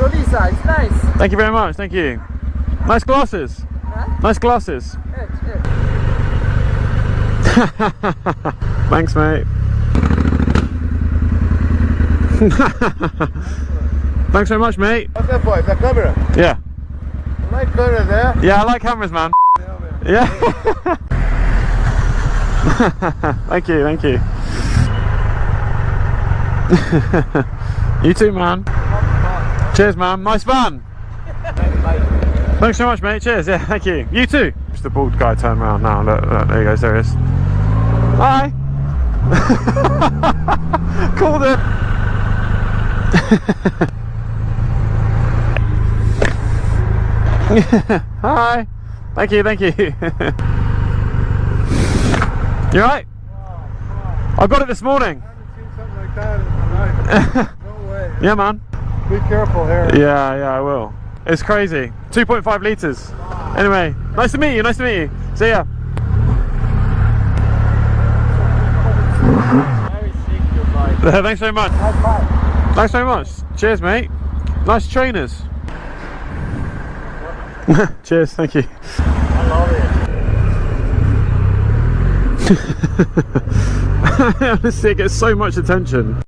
Rolly size, nice. Thank you very much, thank you. Nice glasses. Huh? Nice glasses. Thanks, mate. Thanks very much, mate. What's that for? Is that camera? Yeah. I like camera there. Yeah, I like cameras, man. Yeah. Thank you, thank you. You too, man. Cheers, man. Nice van. Thanks so much, mate. Cheers. Yeah, thank you. You too. Just the bald guy turned around now. Look, look, there he goes. There he is. Hi. Called it. Hi. Thank you, thank you. You alright? I got it this morning. I haven't seen something like that in my life. No way. Yeah, man. Be careful here. Yeah, I will. It's crazy. 2.5 litres. Anyway, nice to meet you, nice to meet you. See ya. Thanks very much. Thanks very much. Cheers, mate. Nice trainers. Cheers, thank you. I love it. Honestly, it gets so much attention.